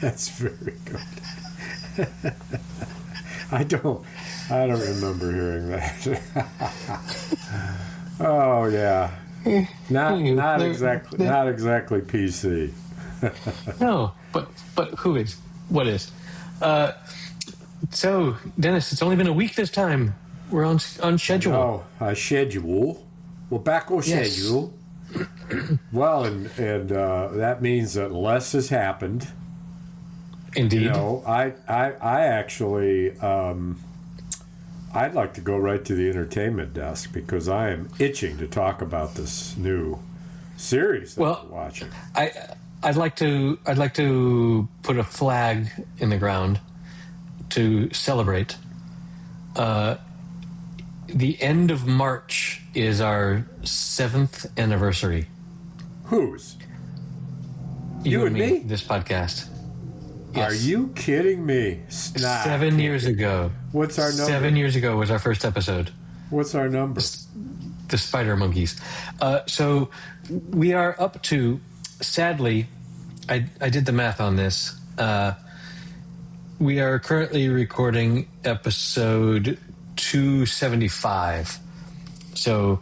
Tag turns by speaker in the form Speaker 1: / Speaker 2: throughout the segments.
Speaker 1: That's very good. I don't remember hearing that. Oh yeah, not exactly PC.
Speaker 2: No, but who is? What is? So Dennis, it's only been a week this time. We're on schedule.
Speaker 1: Oh, schedule. We're back on schedule. Well, and that means that less has happened.
Speaker 2: Indeed.
Speaker 1: You know, I actually, I'd like to go right to the entertainment desk because I am itching to talk about this new series that we're watching.
Speaker 2: I'd like to put a flag in the ground to celebrate. The end of March is our 7th anniversary.
Speaker 1: Whose?
Speaker 2: You and me? This podcast.
Speaker 1: Yes. Are you kidding me?
Speaker 2: 7 years ago.
Speaker 1: What's our number?
Speaker 2: 7 years ago was our first episode.
Speaker 1: What's our number?
Speaker 2: The spider monkeys. So we are up to, sadly, I did the math on this. We are currently recording episode 275. So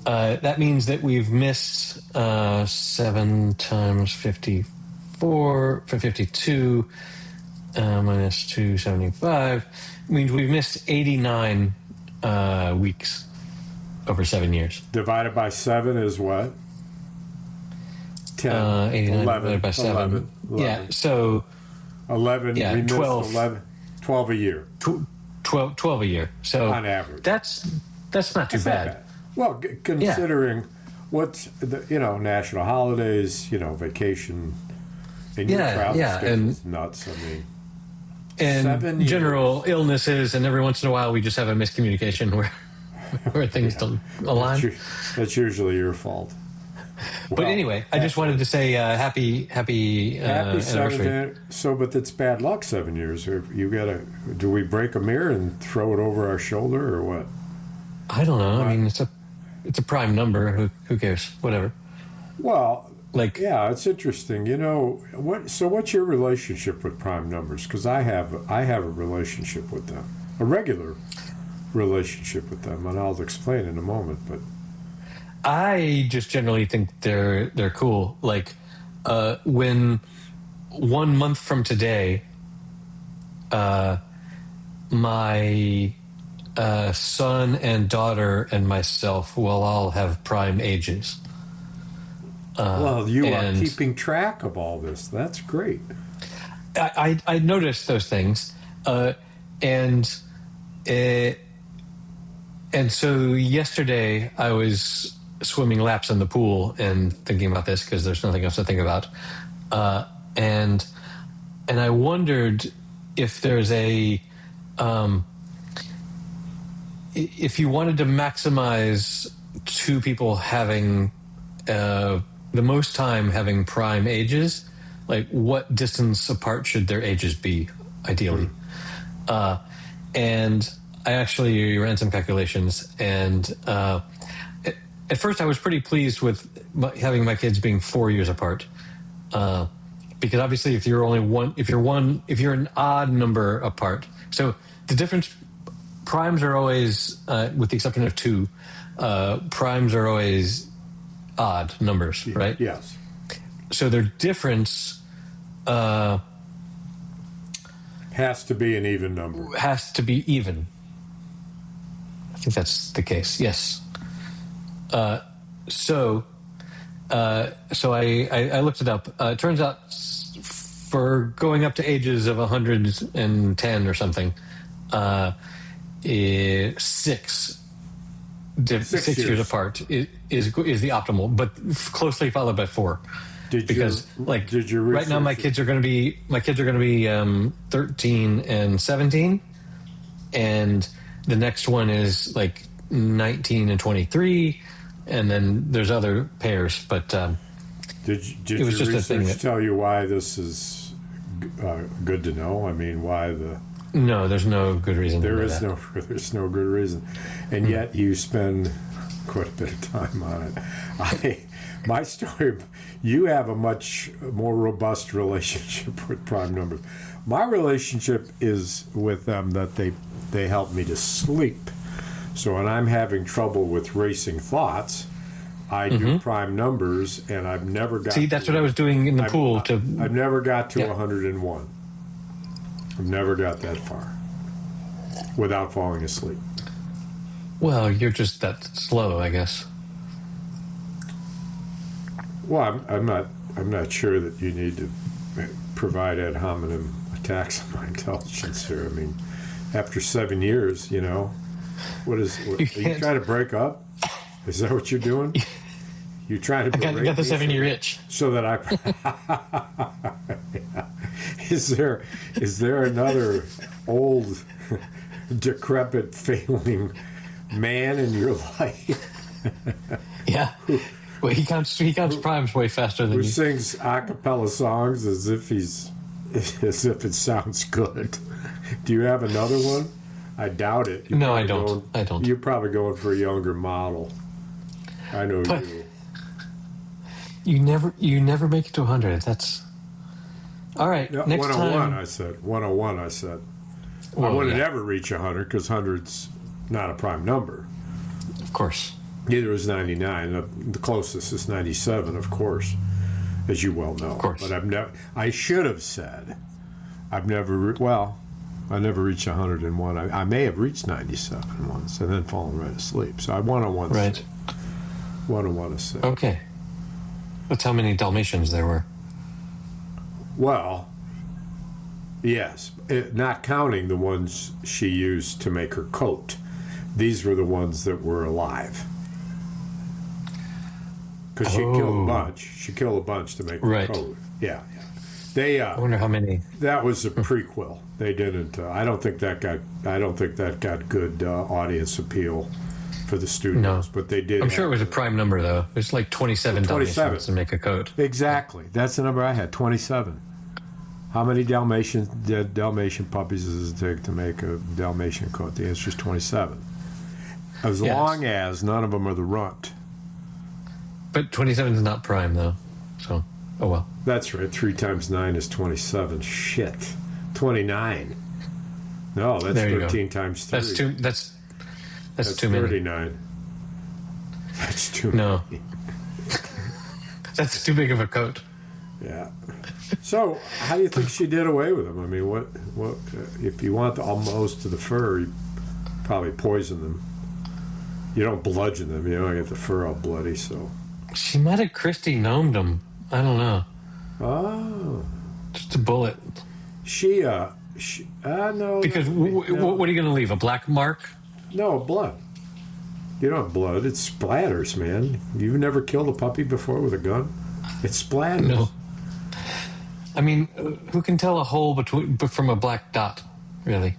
Speaker 2: that means that we've missed 7 times 54 for 52 minus 275 means we've missed 89 weeks over 7 years.
Speaker 1: Divided by 7 is what? 10.
Speaker 2: 89
Speaker 1: 11.
Speaker 2: divided by 7.
Speaker 1: 11.
Speaker 2: Yeah, so
Speaker 1: 11.
Speaker 2: Yeah,
Speaker 1: we missed
Speaker 2: 12.
Speaker 1: 11. 12 a year.
Speaker 2: 12 a year. So
Speaker 1: on average.
Speaker 2: That's not too bad.
Speaker 1: Well, considering what's the national holidays, vacation, and your travel schedule is nuts. I mean,
Speaker 2: and
Speaker 1: 7 years.
Speaker 2: General illnesses, and every once in a while we just have a miscommunication where things don't align.
Speaker 1: That's usually your fault.
Speaker 2: But anyway, I just wanted to say happy anniversary.
Speaker 1: So, but it's bad luck. 7 years. Do we break a mirror and throw it over our shoulder or what?
Speaker 2: I don't know. I mean, it's a prime number. Who cares? Whatever.
Speaker 1: Well, it's interesting. What's your relationship with prime numbers? Because I have a relationship with them, a regular relationship with them, and I'll explain in a moment. But
Speaker 2: I just generally think they're cool. Like when 1 month from today, my son and daughter and myself will all have prime ages.
Speaker 1: Well, you are keeping track of all this. That's great.
Speaker 2: I noticed those things, and so yesterday I was swimming laps in the pool and thinking about this because there's nothing else to think about, and I wondered if there's if you wanted to maximize two people having the most time having prime ages, like what distance apart should their ages be ideally? And I actually ran some calculations, and at first I was pretty pleased with having my kids being 4 years apart, because obviously if you're an odd number apart, so the difference, primes are always, with the exception of 2, primes are always odd numbers, right?
Speaker 1: Yes.
Speaker 2: So their difference
Speaker 1: has to be an even number.
Speaker 2: Has to be even. I think that's the case. Yes. So I looked it up. It turns out for going up to ages of 110 or something, 6 years apart is the optimal, but closely followed by 4. Did you right now my kids are going to be 13 and 17, and the next one is like 19 and 23, and then there's other pairs. But
Speaker 1: did your research tell you why this is good to know? I mean, why the?
Speaker 2: No, there's no good reason.
Speaker 1: There's no good reason, and yet you spend quite a bit of time on it. My story, you have a much more robust relationship with prime numbers. My relationship is with them that they help me to sleep. So when I'm having trouble with racing thoughts, I do prime numbers, and I've never got.
Speaker 2: See, that's what I was doing in the pool.
Speaker 1: I've never got to 101. I've never got that far without falling asleep.
Speaker 2: Well, you're just that slow, I guess.
Speaker 1: Well, I'm not sure that you need to provide ad hominem attacks on my intelligence here. I mean, after 7 years, what are you trying to break up? Is that what you're doing? You're trying to
Speaker 2: I got the 7-year itch.
Speaker 1: So that I is there another old, decrepit, failing man in your life?
Speaker 2: Yeah. Well, he counts primes way faster than
Speaker 1: who
Speaker 2: you.
Speaker 1: sings a cappella songs as if it sounds good. Do you have another one? I doubt it.
Speaker 2: No, I don't.
Speaker 1: You're probably going for a younger model. I know
Speaker 2: But
Speaker 1: you.
Speaker 2: You never make it to 100. That's all right.
Speaker 1: No,
Speaker 2: next
Speaker 1: 101,
Speaker 2: time.
Speaker 1: I said. 101, I said.
Speaker 2: Well,
Speaker 1: I wouldn't ever reach 100 because 100's not a prime number.
Speaker 2: Of course.
Speaker 1: Neither is 99. The closest is 97, of course, as you well know.
Speaker 2: Of course.
Speaker 1: But I should have said, I never reached 101. I may have reached 97 once and then fallen right asleep. So I 101.
Speaker 2: Right.
Speaker 1: 101 is sick.
Speaker 2: Okay. That's how many Dalmatians there were.
Speaker 1: Well, yes, not counting the ones she used to make her coat. These were the ones that were alive. Because she killed a bunch. She killed a bunch to make her coat. Yeah. They.
Speaker 2: I wonder how many.
Speaker 1: That was a prequel. They didn't. I don't think that got good audience appeal for the studios.
Speaker 2: No.
Speaker 1: But they did.
Speaker 2: I'm sure it was a prime number though. It's like 27 Dalmatians to make a coat.
Speaker 1: Exactly. That's the number I had. 27. How many Dalmatian puppies does it take to make a Dalmatian coat? The answer is 27. As long as none of them are the runt.
Speaker 2: But 27 is not prime though. So, oh well.
Speaker 1: That's right. 3 times 9 is 27. Shit. 29. No, that's 13 times 3.
Speaker 2: That's too many.
Speaker 1: 39. That's too
Speaker 2: No.
Speaker 1: many.
Speaker 2: That's too big of a coat.
Speaker 1: Yeah. So, how do you think she did away with them? I mean, what if you want most of the fur, you probably poison them. You don't bludgeon them. You don't get the fur all bloody, so.
Speaker 2: She might have Christy gnomed them. I don't know.
Speaker 1: Oh.
Speaker 2: Just a bullet.
Speaker 1: No.
Speaker 2: Because what are you going to leave? A black mark?
Speaker 1: No, blood. You don't have blood. It splatters, man. You've never killed a puppy before with a gun? It splatters.
Speaker 2: No. I mean, who can tell a hole from a black dot, really?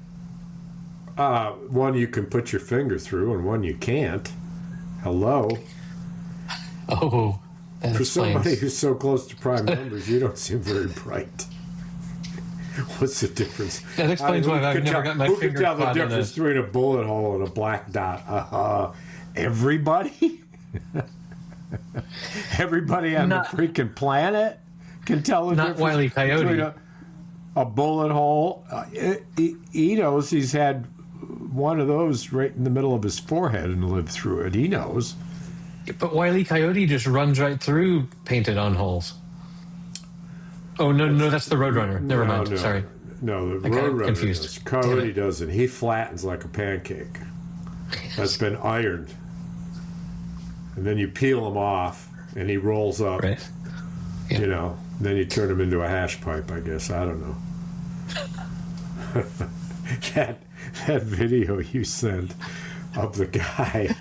Speaker 1: One you can put your finger through and one you can't. Hello.
Speaker 2: Oh, that
Speaker 1: For
Speaker 2: explains.
Speaker 1: somebody who's so close to prime numbers, you don't seem very bright. What's the difference?
Speaker 2: That explains why I've never got my
Speaker 1: Who
Speaker 2: finger
Speaker 1: can tell the
Speaker 2: caught in
Speaker 1: difference between a bullet hole and a black dot? Everybody? Everybody on the freaking planet can tell the
Speaker 2: Not
Speaker 1: difference
Speaker 2: Wile E. Coyote.
Speaker 1: between a bullet hole. He knows he's had one of those right in the middle of his forehead and lived through it. He knows.
Speaker 2: But Wile E. Coyote just runs right through painted on holes. Oh, no, that's the Roadrunner. Never mind. Sorry.
Speaker 1: No, the
Speaker 2: I got
Speaker 1: Roadrunner
Speaker 2: confused.
Speaker 1: does. Coyote doesn't. He flattens like a pancake. That's been ironed. And then you peel him off, and he rolls up.
Speaker 2: Right. Yeah.
Speaker 1: Then you turn him into a hash pipe, I guess. I don't know. that video you sent of the guy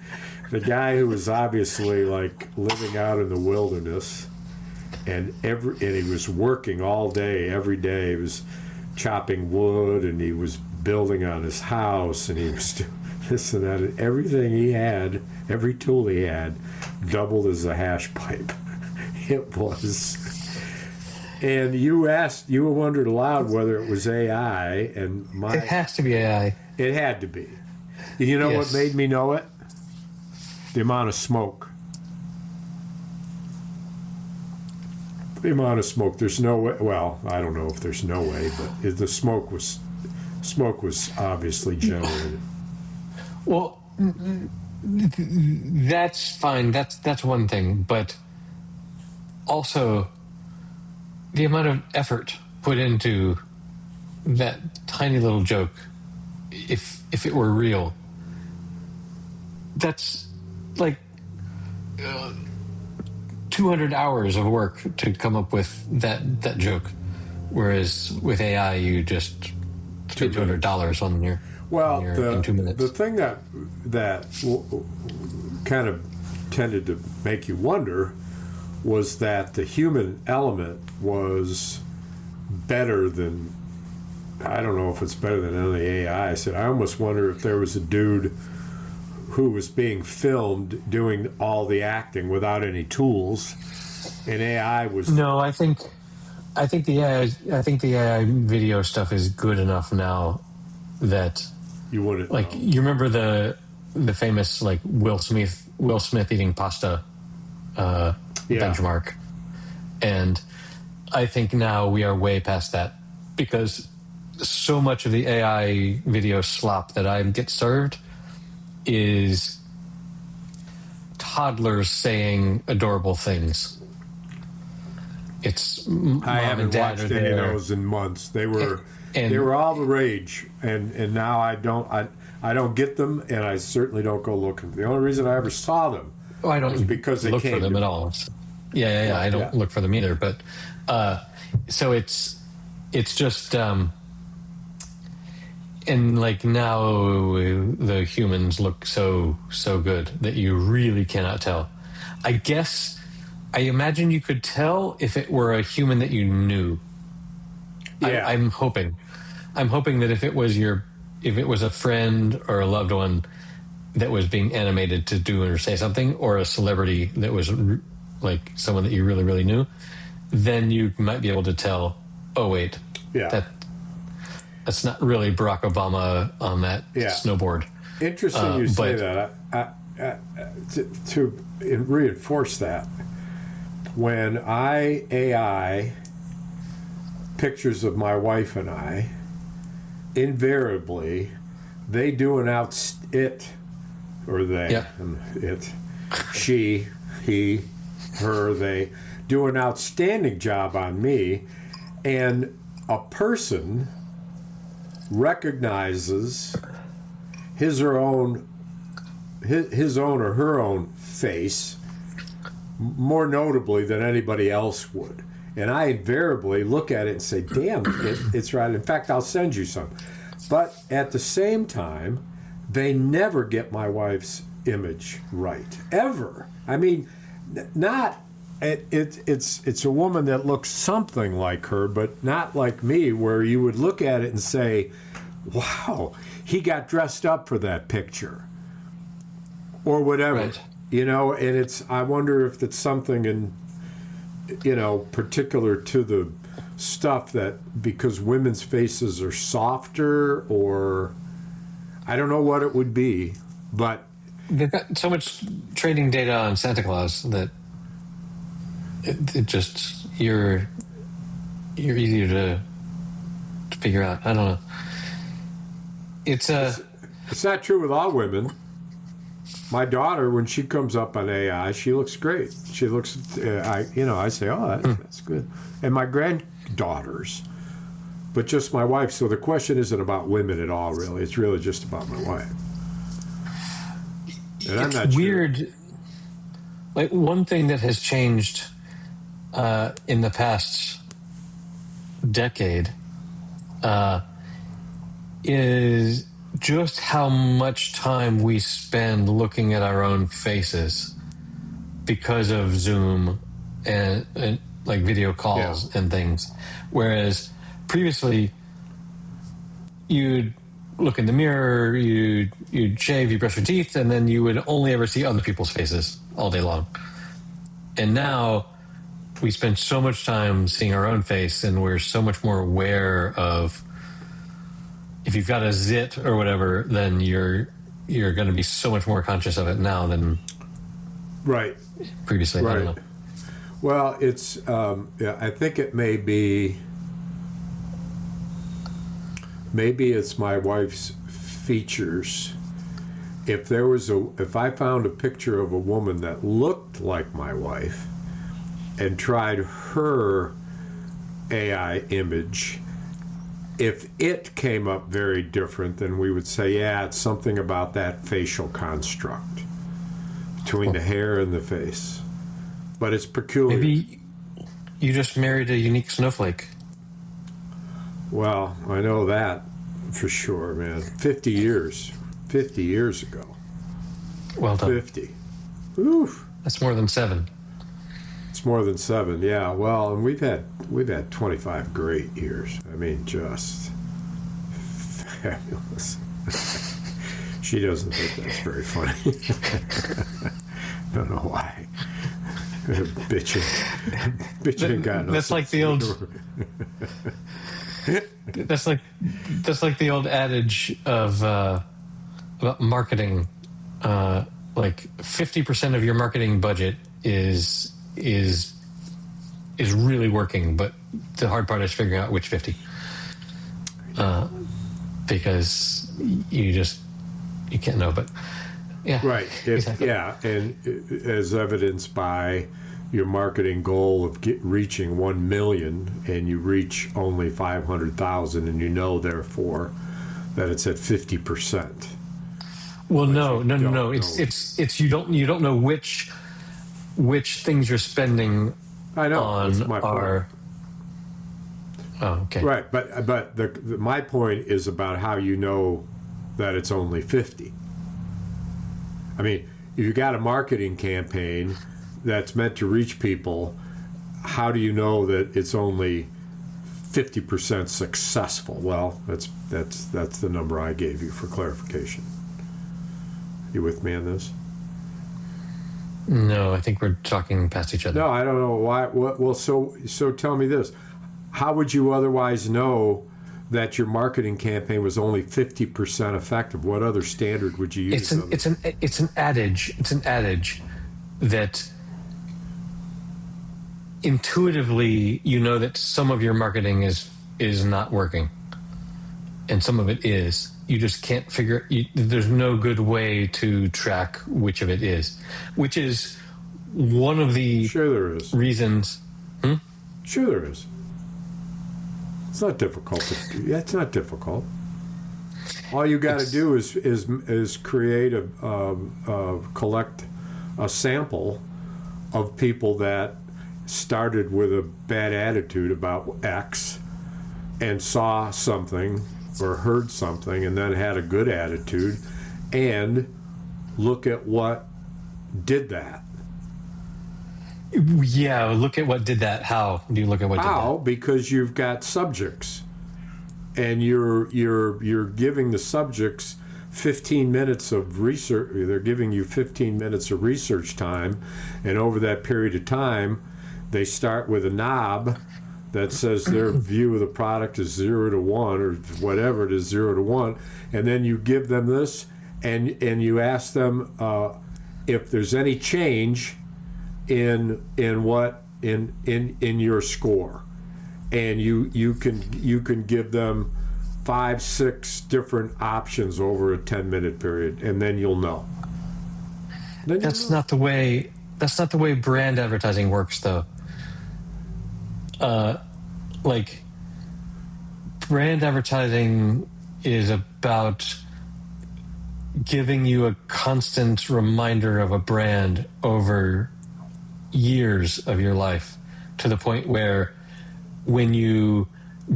Speaker 1: who was obviously like living out in the wilderness, and he was working all day, every day. He was chopping wood, and he was building on his house, and he was doing this and that, and everything he had, every tool he had, doubled as a hash pipe. It was. And you wondered aloud whether it was AI, and
Speaker 2: It has to be AI.
Speaker 1: it had to be. You know what made me know it? The amount of smoke. the amount of smoke. There's no way. Well, I don't know if there's no way, but the smoke was obviously generated.
Speaker 2: Well, that's fine. That's one thing, but also the amount of effort put into that tiny little joke, if it were real, that's like 200 hours of work to come up with that joke, whereas with AI you just spend $200 on your in 2 minutes.
Speaker 1: The thing that kind of tended to make you wonder was that the human element was better than, I don't know if it's better than any AI. I said, I almost wonder if there was a dude who was being filmed doing all the acting without any tools, and AI was.
Speaker 2: No, I think the AI video stuff is good enough now that
Speaker 1: You wouldn't
Speaker 2: like
Speaker 1: know.
Speaker 2: you remember the famous like Will Smith eating pasta benchmark, and I think now we are way past that, because so much of the AI video slop that I get served is toddlers saying adorable things. It's mom
Speaker 1: I haven't
Speaker 2: and dad
Speaker 1: watched
Speaker 2: are
Speaker 1: any of
Speaker 2: there.
Speaker 1: those in months. They were
Speaker 2: And-
Speaker 1: they were all the rage, and now I don't get them, and I certainly don't go looking. The only reason I ever saw them
Speaker 2: Oh, I don't
Speaker 1: was because they
Speaker 2: look
Speaker 1: came
Speaker 2: for them
Speaker 1: to
Speaker 2: at
Speaker 1: me.
Speaker 2: all. Yeah. I don't
Speaker 1: Yeah.
Speaker 2: look for them either. But so it's just and like now the humans look so good that you really cannot tell. I imagine you could tell if it were a human that you knew.
Speaker 1: Yeah.
Speaker 2: I'm hoping that if it was a friend or a loved one that was being animated to do or say something, or a celebrity that was like someone that you really, really knew, then you might be able to tell, oh wait,
Speaker 1: Yeah.
Speaker 2: that's not really Barack Obama on that
Speaker 1: Yeah.
Speaker 2: snowboard.
Speaker 1: Interesting you say
Speaker 2: but-
Speaker 1: that. To reinforce that, when I AI pictures of my wife and I, invariably they do an she, he, her, they do an outstanding job on me, and a person recognizes his or her own face more notably than anybody else would. And I invariably look at it and say, damn, it's right. In fact, I'll send you some. But at the same time, they never get my wife's image right, ever. I mean, it's a woman that looks something like her, but not like me, where you would look at it and say, wow, he got dressed up for that picture. Or whatever.
Speaker 2: Right.
Speaker 1: And I wonder if it's something in, particular to the stuff that, because women's faces are softer, or I don't know what it would be, but
Speaker 2: They've got so much training data on Santa Claus that it just you're easier to figure out. I don't know. It's
Speaker 1: not true with all women. My daughter, when she comes up on AI, she looks great. She looks, I say, oh, that's good. And my granddaughters, but just my wife. So the question isn't about women at all, really. It's really just about my wife. And I'm not
Speaker 2: weird.
Speaker 1: Sure.
Speaker 2: Like, one thing that has changed in the past decade is just how much time we spend looking at our own faces because of Zoom and like video calls and things. Whereas previously, you'd look in the mirror, you'd shave, you brush your teeth, and then you would only ever see other people's faces all day long. And now we spend so much time seeing our own face, and we're so much more aware of, if you've got a zit or whatever, then you're going to be so much more conscious of it now than
Speaker 1: Right.
Speaker 2: previously. I don't know.
Speaker 1: Well, it's. Yeah, I think it may be. Maybe it's my wife's features. If I found a picture of a woman that looked like my wife, and tried her AI image, if it came up very different, then we would say, yeah, it's something about that facial construct between the hair and the face. But it's peculiar.
Speaker 2: Maybe you just married a unique snowflake.
Speaker 1: Well, I know that for sure, man. 50 years ago.
Speaker 2: Well done.
Speaker 1: 50. Oof.
Speaker 2: That's more than 7.
Speaker 1: It's more than 7, yeah. Well, and we've had 25 great years. I mean, just fabulous. She doesn't think that's very funny. Don't know why. Bitching got no.
Speaker 2: That's like the old. That's like the old adage of about marketing. Like 50% of your marketing budget is really working, but the hard part is figuring out which 50. Because you can't know, but yeah,
Speaker 1: right.
Speaker 2: Exactly.
Speaker 1: Yeah, and as evidenced by your marketing goal of reaching 1 million, and you reach only 500,000, and you know therefore that it's at 50%.
Speaker 2: Well, no. It's you don't know which things you're spending.
Speaker 1: I know.
Speaker 2: On
Speaker 1: that's my
Speaker 2: our.
Speaker 1: point.
Speaker 2: Oh, okay.
Speaker 1: Right, but my point is about how you know that it's only 50. I mean, if you got a marketing campaign that's meant to reach people, how do you know that it's only 50% successful? Well, that's the number I gave you for clarification. You with me on this?
Speaker 2: No, I think we're talking past each other.
Speaker 1: No, I don't know why. Well, so tell me this: how would you otherwise know that your marketing campaign was only 50% effective? What other standard would you use?
Speaker 2: It's an adage. It's an adage that intuitively you know that some of your marketing is not working, and some of it is. You just can't figure. There's no good way to track which of it is, which is one of the
Speaker 1: Sure there is.
Speaker 2: reasons.
Speaker 1: Sure there is. It's not difficult. It's not difficult. All you got to do is create collect a sample of people that started with a bad attitude about X and saw something or heard something and then had a good attitude, and look at what did that.
Speaker 2: Yeah, look at what did that. How do you look at what did that?
Speaker 1: How? Because you've got subjects, and you're giving the subjects 15 minutes of research. They're giving you 15 minutes of research time, and over that period of time, they start with a knob that says their view of the product is 0 to 1 or whatever it is, 0 to 1, and then you give them this, and you ask them if there's any change in your score, and you can give them 5-6 different options over a 10-minute period, and then you'll know.
Speaker 2: That's not the way brand advertising works, though. Like, brand advertising is about giving you a constant reminder of a brand over years of your life, to the point where when you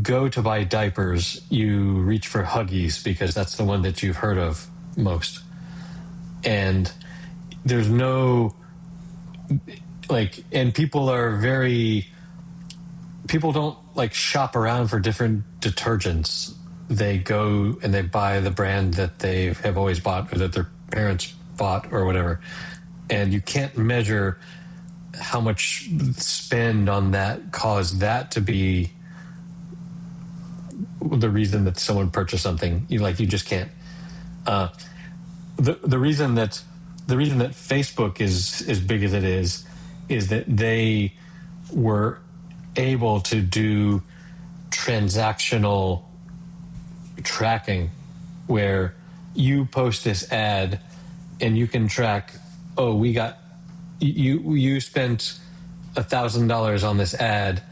Speaker 2: go to buy diapers, you reach for Huggies because that's the one that you've heard of most. And there's no, like, and people don't like shop around for different detergents. They go and they buy the brand that they have always bought or that their parents bought or whatever. And you can't measure how much spend on that caused that to be the reason that someone purchased something. You just can't. The reason that Facebook is as big as it is that they were able to do transactional tracking where you post this ad and you can track, oh, we got you spent $1,000 on this ad,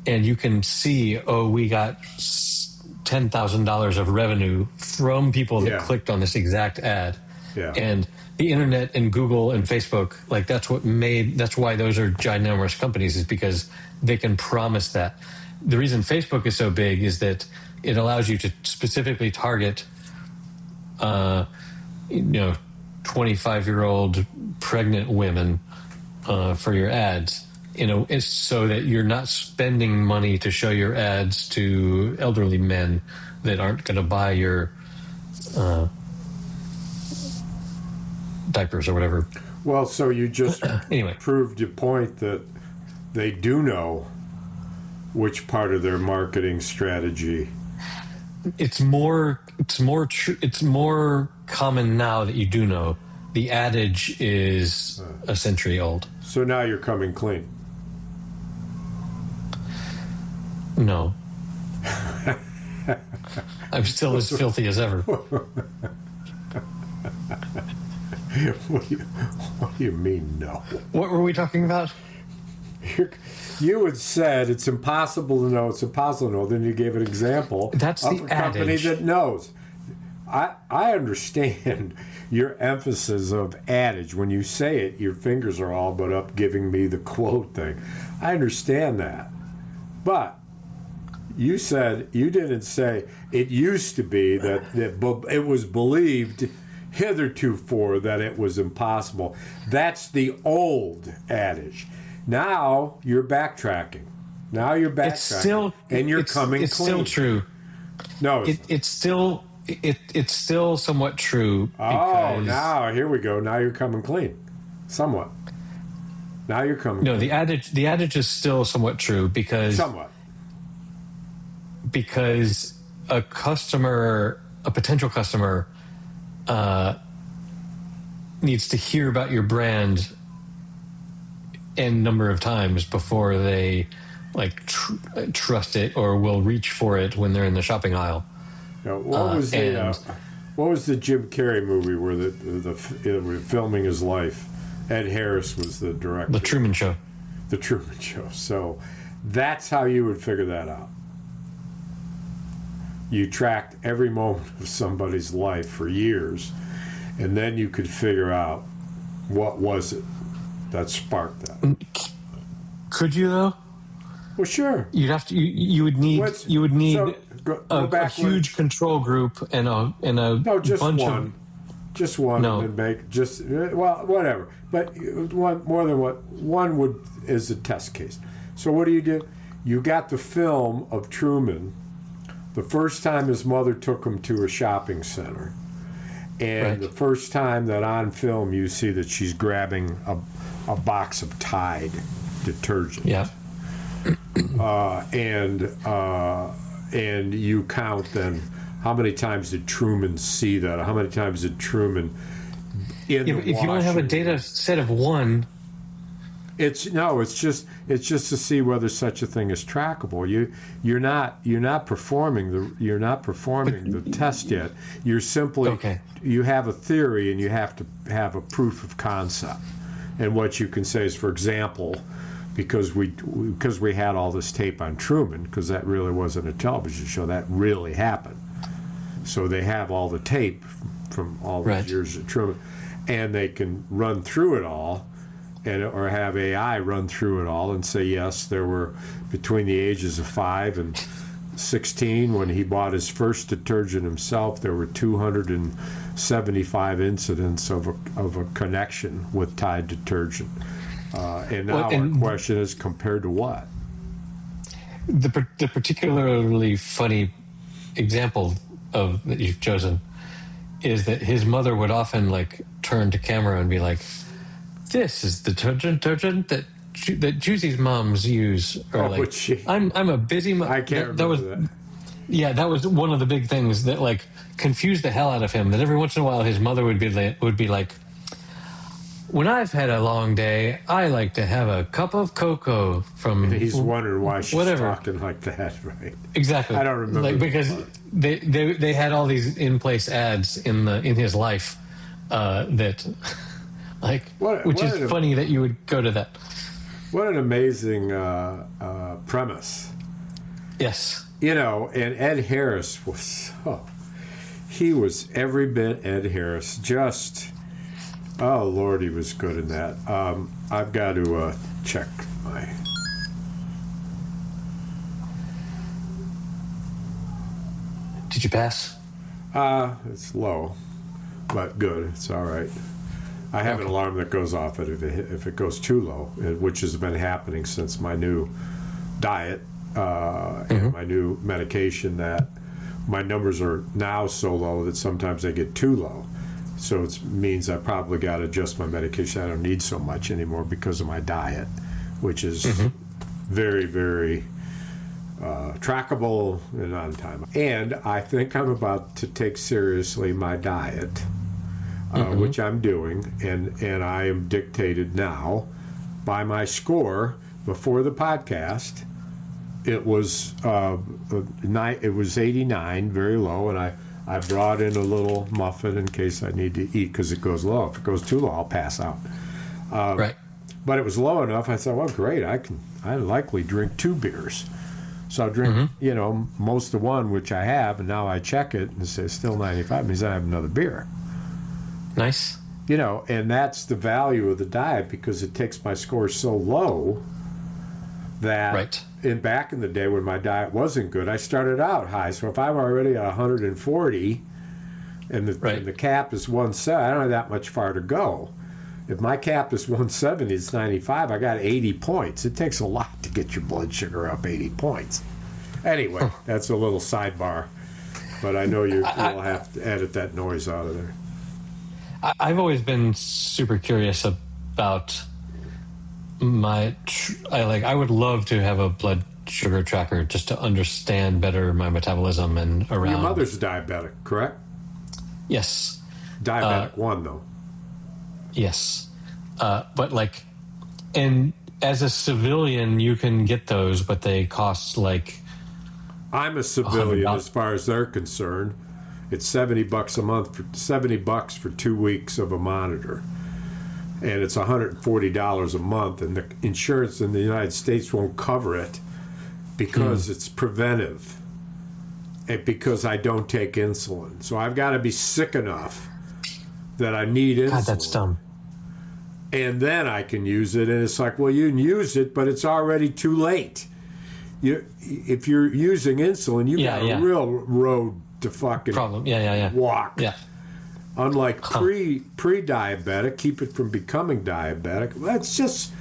Speaker 2: and you can see, oh, we got $10,000 of revenue from people that clicked on this exact ad.
Speaker 1: Yeah.
Speaker 2: And the internet and Google and Facebook, like that's why those are ginormous companies, is because they can promise that. The reason Facebook is so big is that it allows you to specifically target 25-year-old pregnant women for your ads, it's so that you're not spending money to show your ads to elderly men that aren't going to buy your diapers or whatever.
Speaker 1: Well, so you just
Speaker 2: anyway
Speaker 1: proved your point that they do know which part of their marketing strategy.
Speaker 2: It's more common now that you do know. The adage is a century old.
Speaker 1: So now you're coming clean.
Speaker 2: No. I'm still as filthy as ever.
Speaker 1: What do you mean, no?
Speaker 2: What were we talking about?
Speaker 1: You had said it's impossible to know. It's impossible to know. Then you gave an example
Speaker 2: of
Speaker 1: a company that knows. I understand your emphasis of adage. When you say it, your fingers are all but up giving me the quote thing. I understand that. But you didn't say it used to be that it was believed hitherto that it was impossible. That's the old adage. Now you're backtracking.
Speaker 2: It's still,
Speaker 1: and you're coming
Speaker 2: it's
Speaker 1: clean.
Speaker 2: Still true.
Speaker 1: No,
Speaker 2: it's still somewhat true. Because
Speaker 1: now here we go. Now you're coming clean, somewhat. Now you're coming.
Speaker 2: No,
Speaker 1: clean.
Speaker 2: the adage is still somewhat true because a potential customer, needs to hear about your brand n number of times before they trust it or will reach for it when they're in the shopping aisle.
Speaker 1: What was the Jim Carrey movie where the filming his life? Ed Harris was the director.
Speaker 2: The Truman Show.
Speaker 1: The Truman Show. So that's how you would figure that out. You tracked every moment of somebody's life for years, and then you could figure out what was it that sparked that.
Speaker 2: Could you though?
Speaker 1: Well, sure.
Speaker 2: You'd have to. You would need a huge control group and a
Speaker 1: just
Speaker 2: bunch
Speaker 1: one.
Speaker 2: of.
Speaker 1: Just one.
Speaker 2: No.
Speaker 1: And whatever. But more than one is a test case. So what do? You got the film of Truman. The first time his mother took him to a shopping center, and the first time that on film you see that she's grabbing a box of Tide detergent.
Speaker 2: Yeah.
Speaker 1: And you count then how many times did Truman see that? How many times did Truman if you
Speaker 2: only have a data set of one,
Speaker 1: it's just to see whether such a thing is trackable. You're not performing the test yet. You're simply you have a theory and you have to have a proof of concept. And what you can say is, for example, because we had all this tape on Truman, because that really wasn't a television show, that really happened. So they have all the tape from all these years of Truman, and they can run through it all, or have AI run through it all and say, yes, there were between the ages of 5 and 16 when he bought his first detergent himself, there were 275 incidents of a connection with Tide detergent. And now our question is, compared to what?
Speaker 2: The particularly funny example that you've chosen is that his mother would often turn to camera and be like, "This is the detergent that Juicy's moms use," or I'm a busy mom.
Speaker 1: I can't remember that.
Speaker 2: Yeah, that was one of the big things that confused the hell out of him. That every once in a while his mother would be like, when I've had a long day, I like to have a cup of cocoa from.
Speaker 1: And he's wondering why she's
Speaker 2: whatever.
Speaker 1: talking like that, right?
Speaker 2: Exactly.
Speaker 1: I don't remember
Speaker 2: like because they had all these in place ads in his life that which is funny that you would go to that.
Speaker 1: What an amazing premise.
Speaker 2: Yes.
Speaker 1: And Ed Harris he was every bit Ed Harris. Just, oh Lord, he was good in that. I've got to check my.
Speaker 2: Did you pass?
Speaker 1: It's low, but good. It's all right. I have an alarm that goes off if it goes too low, which has been happening since my new diet and my new medication, that my numbers are now so low that sometimes they get too low. So it means I probably got to adjust my medication. I don't need so much anymore because of my diet, which is very, very trackable and on time. And I think I'm about to take seriously my diet, which I'm doing, and I am dictated now by my score. Before the podcast, it was 89, very low, and I brought in a little muffin in case I need to eat because it goes low. If it goes too low, I'll pass out.
Speaker 2: Right.
Speaker 1: But it was low enough. I thought, well, great. I likely drink 2 beers. So I drink, most of one, which I have, and now I check it and it says still 95. Means I have another beer.
Speaker 2: Nice.
Speaker 1: And that's the value of the diet, because it takes my score so low that back in the day when my diet wasn't good, I started out high. So if I'm already at 140 and the cap is 170, I don't have that much far to go. If my cap is 170, it's 95, I got 80 points. It takes a lot to get your blood sugar up 80 points. Anyway, that's a little sidebar. But I know you'll have to edit that noise out of there.
Speaker 2: I've always been super curious about I would love to have a blood sugar tracker just to understand better my metabolism and around.
Speaker 1: Your mother's diabetic, correct?
Speaker 2: Yes.
Speaker 1: Diabetic 1, though.
Speaker 2: Yes. But and as a civilian, you can get those, but they cost
Speaker 1: I'm a civilian as far as they're concerned. It's $70 a month, $70 for 2 weeks of a monitor. And it's $140 a month, and the insurance in the United States won't cover it because it's preventive, and because I don't take insulin. So I've got to be sick enough that I need insulin.
Speaker 2: God, that's dumb.
Speaker 1: And then I can use it, and it's like, well, you can use it, but it's already too late. If you're using insulin, you've got a real road to fucking walk.
Speaker 2: Yeah.
Speaker 1: Unlike pre-diabetic, keep it from becoming diabetic. That's just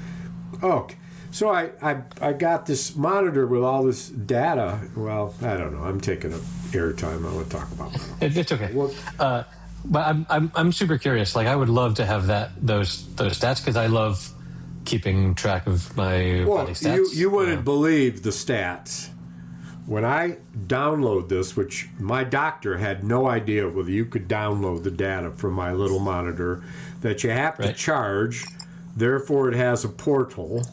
Speaker 1: okay. So I got this monitor with all this data. Well, I don't know. I'm taking up airtime. I want to talk about that.
Speaker 2: It's okay. Well, but I'm super curious. I would love to have those stats, because I love keeping track of my body stats.
Speaker 1: You wouldn't believe the stats. When I download this, which my doctor had no idea whether you could download the data from my little monitor, that you have to charge, therefore it has a portal.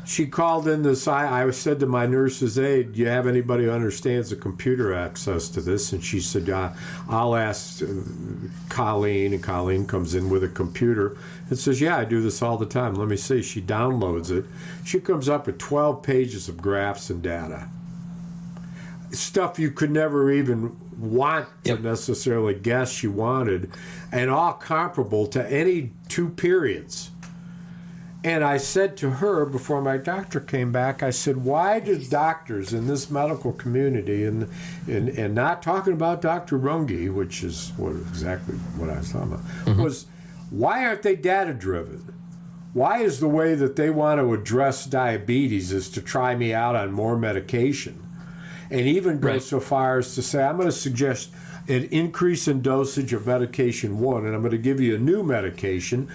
Speaker 1: She called in this, I said to my nurse's aide, do you have anybody who understands the computer access to this? And she said, I'll ask Colleen, and Colleen comes in with a computer and says, yeah, I do this all the time. Let me see. She downloads it. She comes up with 12 pages of graphs and data. Stuff you could never even want to necessarily guess she wanted, and all comparable to any 2 periods. And I said to her before my doctor came back, I said, why do doctors in this medical community, and not talking about Dr. Runge, which is exactly what I was talking about, was why aren't they data driven? Why is the way that they want to address diabetes is to try me out on more medication? And even go so far as to say, I'm going to suggest an increase in dosage of medication 1, and I'm going to give you a new medication.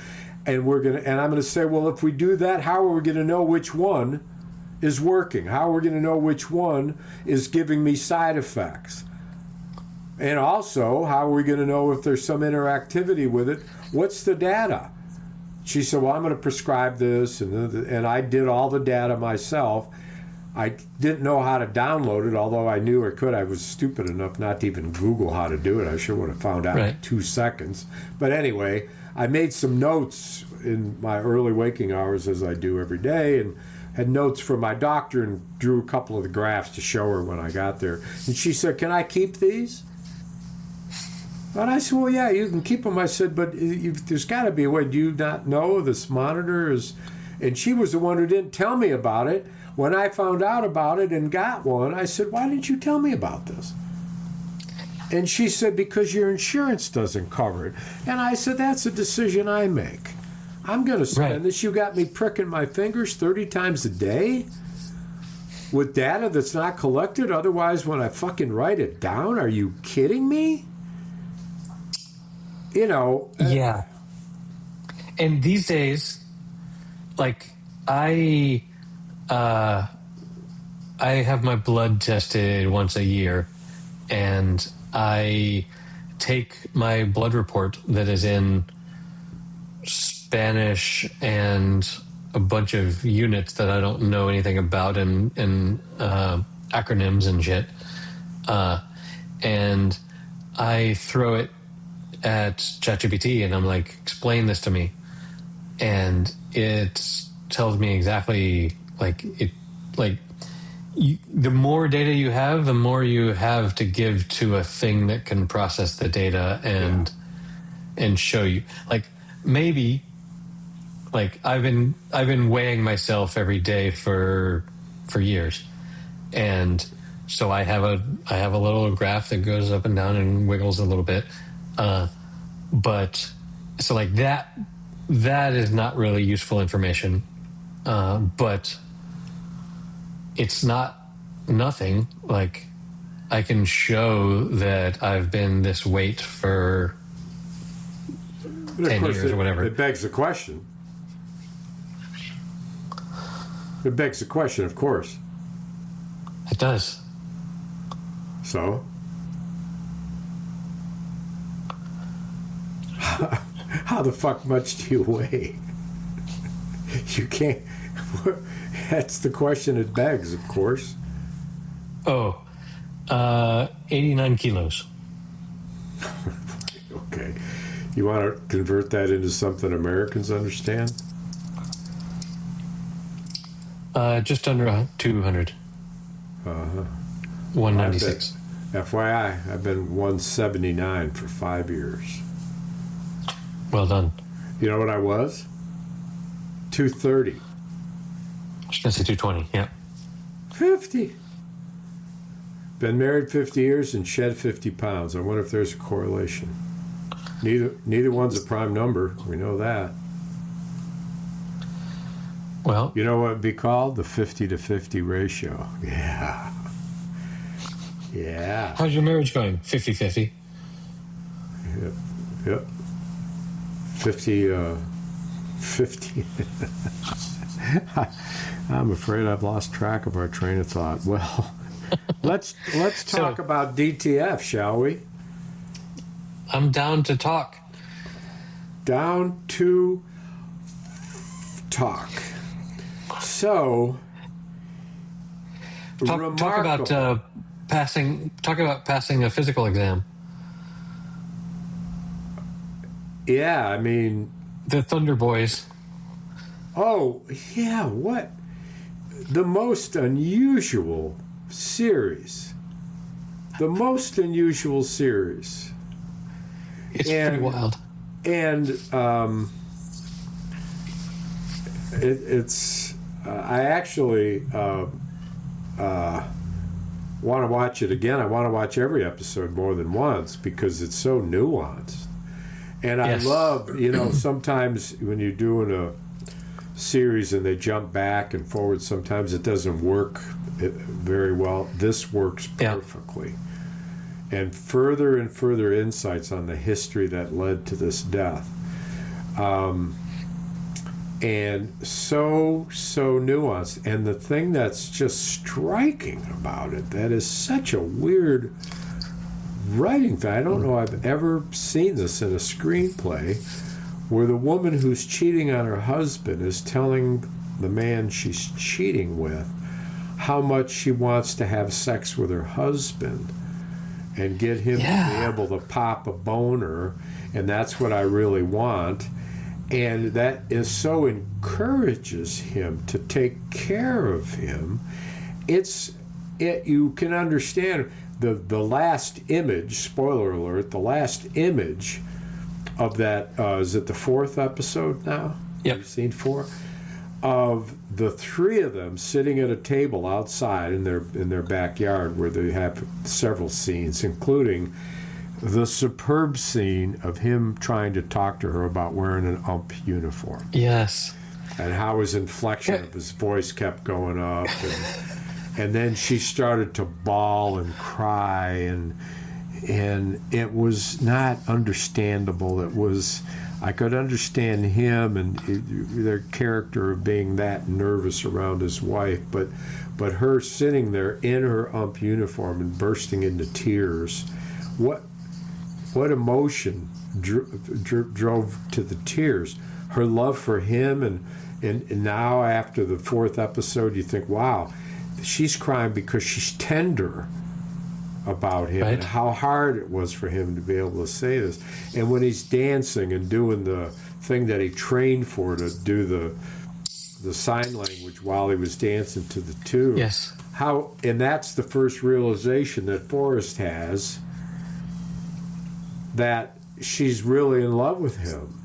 Speaker 1: And I'm going to say, well, if we do that, how are we going to know which one is working? How are we going to know which one is giving me side effects? And also, how are we going to know if there's some interactivity with it what's the data? She said, well, I'm going to prescribe this, and I did all the data myself. I didn't know how to download it, although I knew I could. I was stupid enough not to even Google how to do it. I sure would have found out in 2 seconds. But anyway, I made some notes in my early waking hours, as I do every day, and had notes from my doctor and drew a couple of the graphs to show her when I got there. And she said, can I keep these? And I said, well, yeah, you can keep them. I said, but there's got to be a way. Do you not know this monitor is... And she was the one who didn't tell me about it. When I found out about it and got one, I said, why didn't you tell me about this? And she said, because your insurance doesn't cover it. And I said, that's a decision I make. I'm going to spend this. You got me pricking my fingers 30 times a day with data that's not collected. Otherwise, when I fucking write it down, are you kidding me? You know.
Speaker 2: Yeah. And these days, like, I have my blood tested once a year, and I take my blood report that is in Spanish and a bunch of units that I don't know anything about, and acronyms and shit, and I throw it at ChatGPT, and I'm like, explain this to me, and it tells me exactly, the more data you have, the more you have to give to a thing that can process the data and show you. Like, maybe, like, I've been weighing myself every day for years, and so I have a little graph that goes up and down and wiggles a little bit, but so like that is not really useful information, but it's not nothing. Like, I can show that I've been this weight for 10 years or whatever.
Speaker 1: It begs the question. It begs the question, of course.
Speaker 2: It does.
Speaker 1: So? How the fuck much do you weigh? You can't... That's the question it begs, of course.
Speaker 2: 89 kilos.
Speaker 1: Okay. You want to convert that into something Americans understand?
Speaker 2: Just under 200. 196.
Speaker 1: FYI, I've been 179 for 5 years.
Speaker 2: Well done.
Speaker 1: You know what I was? 230.
Speaker 2: I was going to say 220, yeah.
Speaker 1: 50. Been married 50 years and shed 50 pounds. I wonder if there's a correlation. Neither one's a prime number. We know that.
Speaker 2: Well,
Speaker 1: you know what it'd be called? The 50 to 50 ratio. Yeah. Yeah.
Speaker 2: How's your marriage going? 50-50?
Speaker 1: Yep. 50. I'm afraid I've lost track of our train of thought. Well, let's talk about DTF, shall we?
Speaker 2: I'm down to talk.
Speaker 1: Down to talk. So,
Speaker 2: talk about passing a physical exam.
Speaker 1: Yeah, I mean,
Speaker 2: the Thunder Boys.
Speaker 1: Oh, yeah, what? The most unusual series. It's
Speaker 2: pretty wild.
Speaker 1: And I actually want to watch it again. I want to watch every episode more than once because it's so nuanced. And I love, sometimes when you're doing a series and they jump back and forward, sometimes it doesn't work very well. This works perfectly. And further insights on the history that led to this death. And so nuanced. And the thing that's just striking about it, that is such a weird writing thing. I don't know I've ever seen this in a screenplay, where the woman who's cheating on her husband is telling the man she's cheating with how much she wants to have sex with her husband and get him to be able to pop a boner, and that's what I really want. And that is so encourages him to take care of him. You can understand the last image, spoiler alert, the last image of that, is it the 4th episode now?
Speaker 2: Yep.
Speaker 1: You've seen 4? Of the 3 of them sitting at a table outside in their backyard, where they have several scenes, including the superb scene of him trying to talk to her about wearing an ump uniform.
Speaker 2: Yes.
Speaker 1: And how his inflection of his voice kept going up. And then she started to bawl and cry, and it was not understandable. I could understand him and their character of being that nervous around his wife, but her sitting there in her ump uniform and bursting into tears, what emotion drove to the tears? Her love for him, and now after the 4th episode, you think, wow, she's crying because she's tender about him, right, and how hard it was for him to be able to say this. And when he's dancing and doing the thing that he trained for, to do the sign language while he was dancing to the tune.
Speaker 2: Yes.
Speaker 1: And that's the first realization that Forrest has, that she's really in love with him.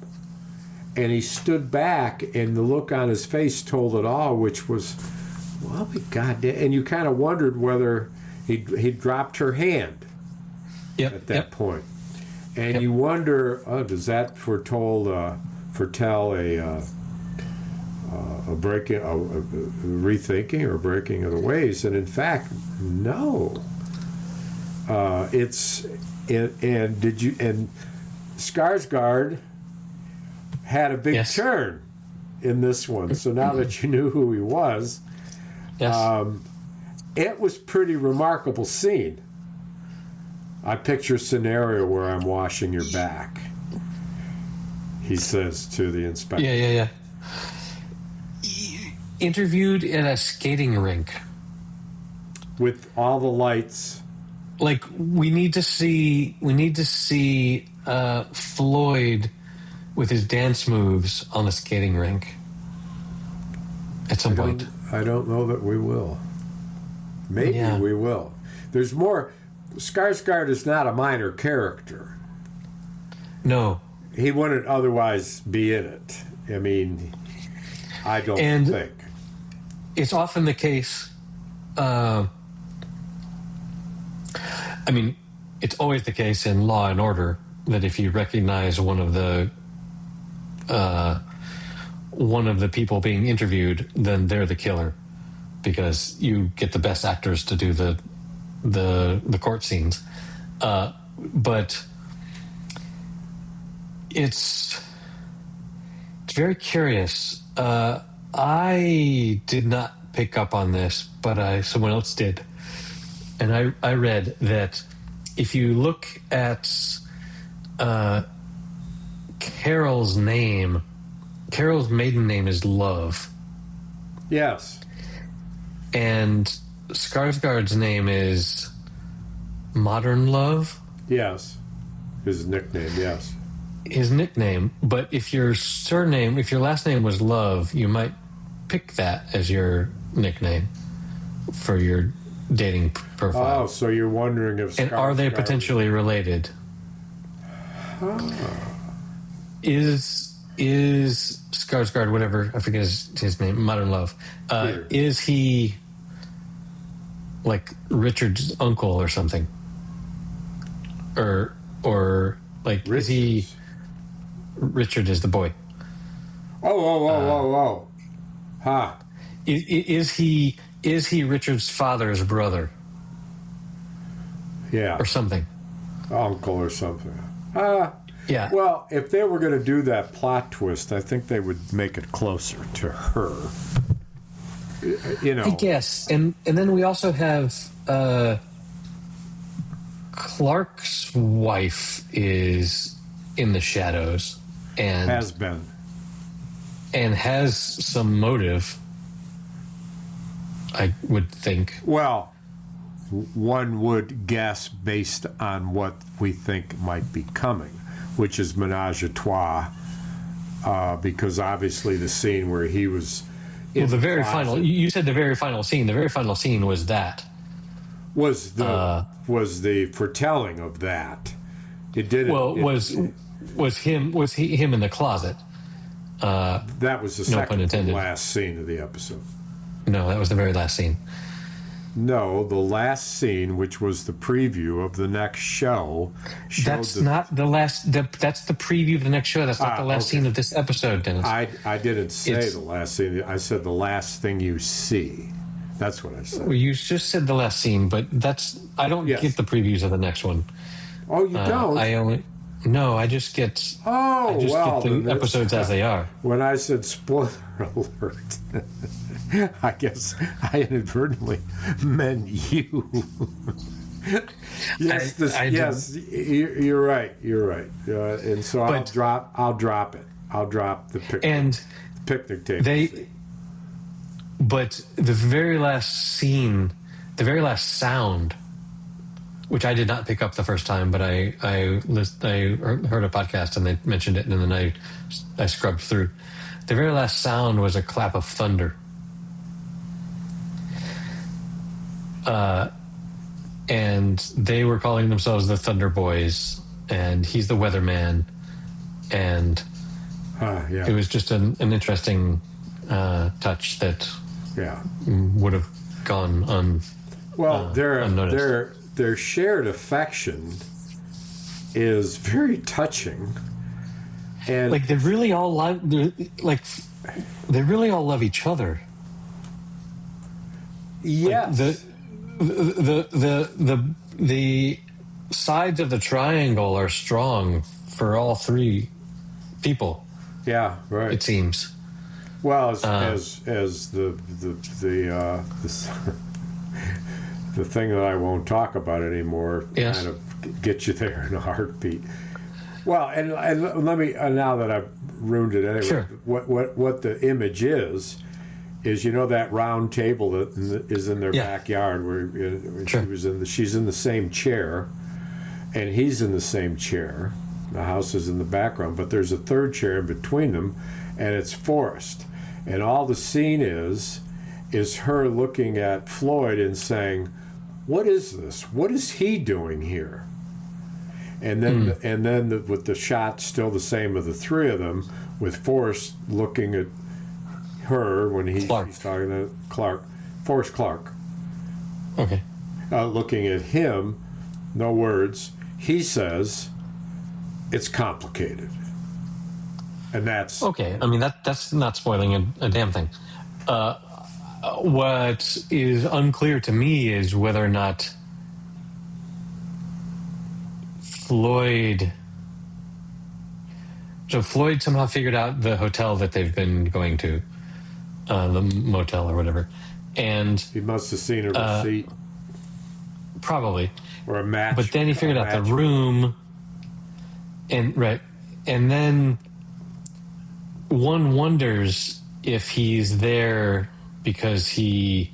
Speaker 1: And he stood back, and the look on his face told it all, which was, well, goddamn. And you kind of wondered whether he dropped her hand at that point. And you wonder, does that foretell a rethinking or breaking of the ways? And in fact, no. And Skarsgård had a big turn in this one. So now that you knew who he was, it was pretty remarkable scene. I picture a scenario where I'm washing your back, he says to the inspector.
Speaker 2: Yeah. Interviewed at a skating rink.
Speaker 1: With all the lights.
Speaker 2: Like, we need to see Floyd with his dance moves on the skating rink at some point.
Speaker 1: I don't know that we will. Maybe we will. There's more. Skarsgård is not a minor character.
Speaker 2: No.
Speaker 1: He wouldn't otherwise be in it. I mean, I don't think.
Speaker 2: It's often the case. It's always the case in Law and Order that if you recognize one of the people being interviewed, then they're the killer, because you get the best actors to do the court scenes. But it's very curious. I did not pick up on this, but someone else did. And I read that if you look at Carol's maiden name is Love.
Speaker 1: Yes.
Speaker 2: And Skarsgård's name is Modern Love.
Speaker 1: Yes. His nickname, yes.
Speaker 2: His nickname. But if your last name was Love, you might pick that as your nickname for your dating profile.
Speaker 1: Oh, so you're wondering if
Speaker 2: and are they potentially related? Is Skarsgård, whatever, I forget his name, Modern Love, is he like Richard's uncle or something? Or like, is he Richard is the boy?
Speaker 1: Oh. Huh.
Speaker 2: Is he Richard's father's brother?
Speaker 1: Yeah.
Speaker 2: Or something.
Speaker 1: Uncle or something.
Speaker 2: Yeah.
Speaker 1: Well, if they were going to do that plot twist, I think they would make it closer to her.
Speaker 2: I guess. And then we also have Clark's wife is in the shadows, and
Speaker 1: has been,
Speaker 2: and has some motive, I would think.
Speaker 1: well, one would guess based on what we think might be coming, which is menage a trois, because obviously the scene where he was in
Speaker 2: Well, the very
Speaker 1: closet
Speaker 2: final. You said the very final scene. The very final scene was that.
Speaker 1: was the foretelling of that. It didn't.
Speaker 2: Well, was him in the closet?
Speaker 1: That was the
Speaker 2: No pun
Speaker 1: second to
Speaker 2: intended.
Speaker 1: last scene of the episode.
Speaker 2: No, that was the very last scene.
Speaker 1: No, the last scene, which was the preview of the next show, showed
Speaker 2: That's not the last. That's the preview of the next show. That's not the last scene of this episode, Dennis.
Speaker 1: I didn't say
Speaker 2: It's-
Speaker 1: the last scene. I said the last thing you see. That's what I said.
Speaker 2: Well, you just said the last scene, but that's. I don't
Speaker 1: Yes.
Speaker 2: get the previews of the next one.
Speaker 1: Oh, you don't?
Speaker 2: I just get.
Speaker 1: Oh,
Speaker 2: I just
Speaker 1: well,
Speaker 2: get
Speaker 1: then
Speaker 2: the
Speaker 1: that's-
Speaker 2: episode as they are.
Speaker 1: When I said spoiler alert, I guess I inadvertently meant you. Yes, yes, you're right. You're right. And so I'll
Speaker 2: But-
Speaker 1: drop it. I'll drop the picnic table.
Speaker 2: But the very last scene, the very last sound, which I did not pick up the first time, but I heard a podcast and they mentioned it, and then I scrubbed through. The very last sound was a clap of thunder. And they were calling themselves the Thunder Boys, and he's the weatherman, and
Speaker 1: Yeah.
Speaker 2: it was just an interesting touch that
Speaker 1: Yeah.
Speaker 2: would have gone unnoticed.
Speaker 1: Their shared affection is very touching, and
Speaker 2: Like they really all love each other.
Speaker 1: yes,
Speaker 2: The sides of the triangle are strong for all three people.
Speaker 1: yeah, right.
Speaker 2: It seems.
Speaker 1: Well, as the the thing that I won't talk about anymore
Speaker 2: Yes.
Speaker 1: kind of gets you there in a heartbeat. Well, and let me now that I've ruined it anyway.
Speaker 2: Sure.
Speaker 1: What the image is that round table that is in their backyard where
Speaker 2: Sure.
Speaker 1: she's in the same chair, and he's in the same chair. The house is in the background, but there's a third chair in between them, and it's forest. And all the scene is her looking at Floyd and saying, "What is this? What is he doing here?" And then with the shot still the same of the three of them, with Forrest looking at her when he's talking to Forrest Clark,
Speaker 2: Okay.
Speaker 1: looking at him, no words. He says, "It's complicated," and that's
Speaker 2: Okay. I mean that's not spoiling a damn thing. What is unclear to me is whether or not Floyd somehow figured out the hotel that they've been going to, the motel or whatever, and
Speaker 1: he must have seen a receipt
Speaker 2: probably.
Speaker 1: or a match.
Speaker 2: But then he figured out the room, and then one wonders if he's there because he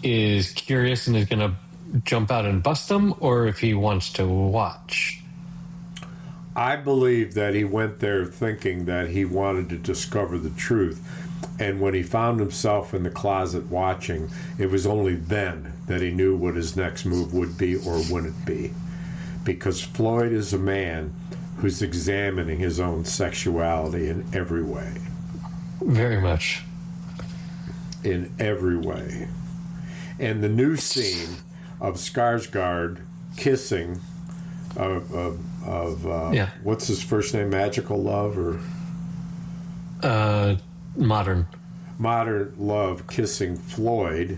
Speaker 2: is curious and is going to jump out and bust them, or if he wants to watch.
Speaker 1: I believe that he went there thinking that he wanted to discover the truth. And when he found himself in the closet watching, it was only then that he knew what his next move would be or wouldn't be. Because Floyd is a man who's examining his own sexuality in every way.
Speaker 2: Very much.
Speaker 1: In every way. And the new scene of Skarsgård kissing what's his first name? Magical Love or
Speaker 2: Modern
Speaker 1: Love kissing Floyd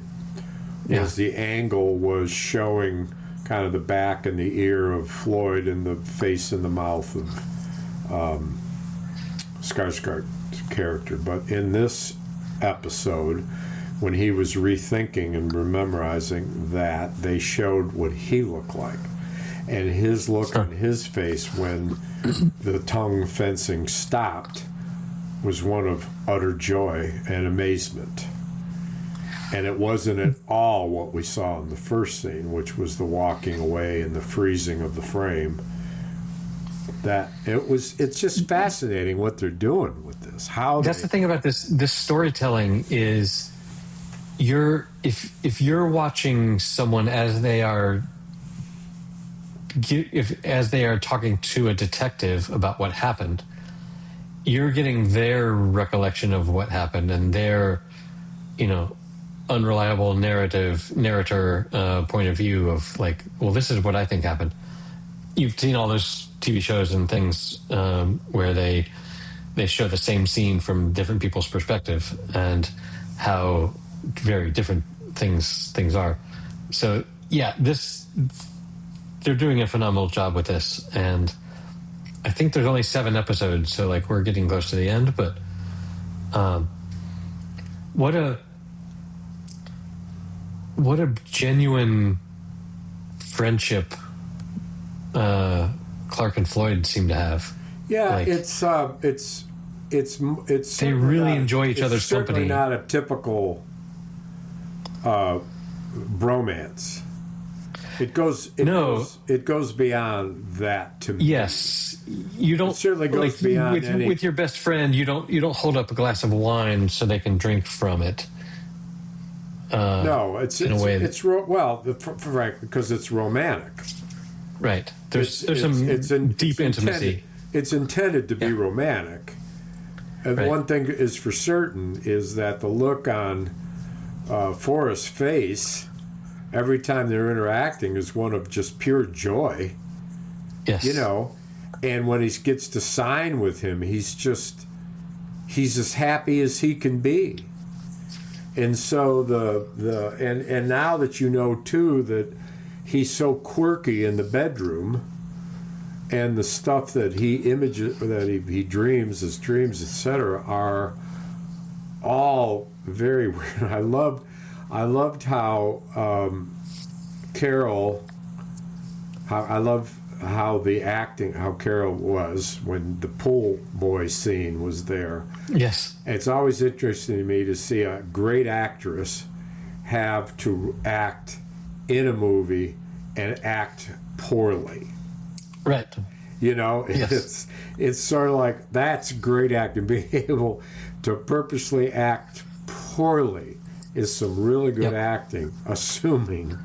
Speaker 1: was the angle was showing kind of the back and the ear of Floyd and the face and the mouth of Skarsgård's character. But in this episode, when he was rethinking and memorizing that, they showed what he looked like. and his look on his face when the tongue fencing stopped was one of utter joy and amazement. And it wasn't at all what we saw in the first scene, which was the walking away and the freezing of the frame. It's just fascinating what they're doing with this.
Speaker 2: That's the thing about this storytelling is if you're watching someone as they are talking to a detective about what happened, you're getting their recollection of what happened and their, unreliable narrator point of view of like, well, this is what I think happened. You've seen all those TV shows and things where they show the same scene from different people's perspective and how very different things are. So yeah, they're doing a phenomenal job with this, and I think there's only 7 episodes, so like we're getting close to the end. But what a genuine friendship Clark and Floyd seem to have.
Speaker 1: Yeah,
Speaker 2: like,
Speaker 1: it's
Speaker 2: they really enjoy each other's company.
Speaker 1: It's certainly not a typical bromance. It goes beyond that to me.
Speaker 2: Yes, you don't.
Speaker 1: It certainly goes beyond
Speaker 2: with your best friend. You don't hold up a glass of wine so they can drink from it.
Speaker 1: No, it's frankly because it's romantic.
Speaker 2: Right. There's some deep intimacy.
Speaker 1: It's intended to be romantic. And
Speaker 2: right.
Speaker 1: One thing is for certain is that the look on Forrest's face every time they're interacting is one of just pure joy.
Speaker 2: Yes.
Speaker 1: And when he gets to sign with him, he's as happy as he can be. And so and now that too that he's so quirky in the bedroom, and the stuff that he dreams, his dreams, etc., are all very weird. I loved how Carol. I love how the acting, how Carol was when the pool boy scene was there.
Speaker 2: Yes.
Speaker 1: It's always interesting to me to see a great actress have to act in a movie and act poorly.
Speaker 2: Right.
Speaker 1: Yes. It's sort of like, that's great acting. Being able to purposely act poorly is some really good acting, assuming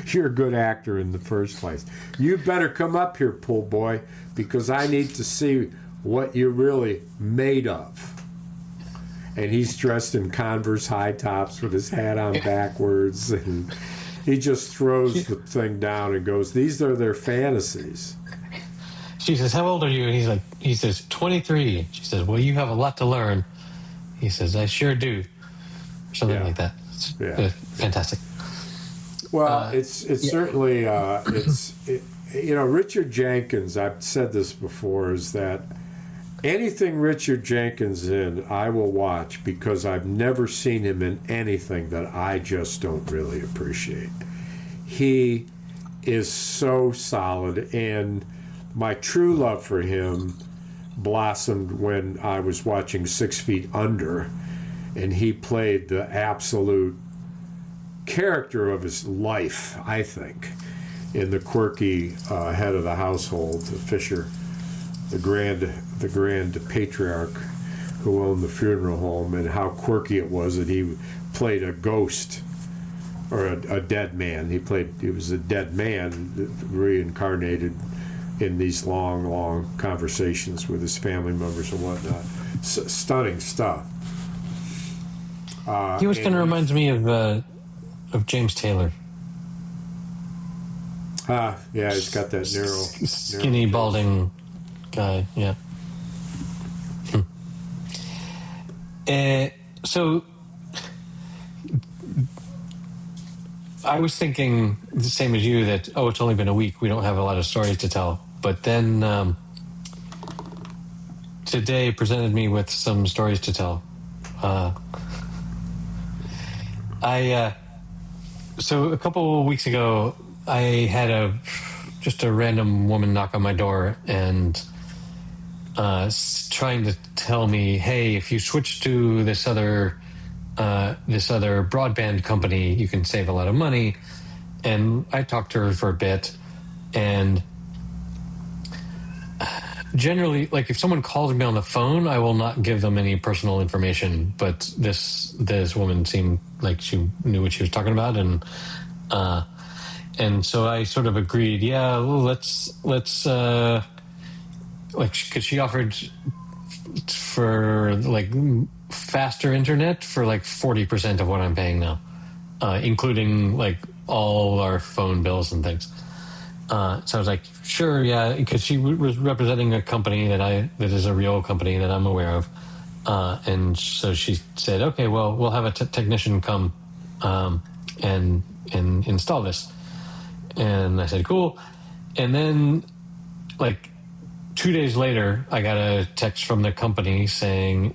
Speaker 1: you're a good actor in the first place. You better come up here, pool boy, because I need to see what you're really made of. And he's dressed in Converse high tops with his hat on backwards, and he just throws the thing down and goes, these are their fantasies.
Speaker 2: She says, how old are you? And he says, 23. She says, well, you have a lot to learn. He says, I sure do. Something like that. It's fantastic.
Speaker 1: Well, it's certainly, Richard Jenkins, I've said this before, is that anything Richard Jenkins in, I will watch, because I've never seen him in anything that I just don't really appreciate. He is so solid, and my true love for him blossomed when I was watching 6 Feet Under, and he played the absolute character of his life, I think, in the quirky head of the household, Fisher, the grand patriarch who owned the funeral home, and how quirky it was that he played a ghost or a dead man. He was a dead man reincarnated in these long conversations with his family members and whatnot. Stunning stuff.
Speaker 2: He always kind of reminds me of James Taylor.
Speaker 1: Yeah, he's got that narrow,
Speaker 2: skinny, balding guy. Yeah. So I was thinking the same as you that, it's only been a week. We don't have a lot of stories to tell. But then today presented me with some stories to tell. So a couple of weeks ago, I had just a random woman knock on my door and trying to tell me, hey, if you switch to this other broadband company, you can save a lot of money. And I talked to her for a bit, and generally, like, if someone calls me on the phone, I will not give them any personal information. But this woman seemed like she knew what she was talking about, and so I sort of agreed. Yeah, well, let's like, because she offered for like faster internet for like 40% of what I'm paying now, including like all our phone bills and things. So I was like, sure, yeah, because she was representing a company that is a real company that I'm aware of, and so she said, okay, well, we'll have a technician come and install this. And I said, cool. And then, like, 2 days later, I got a text from the company saying,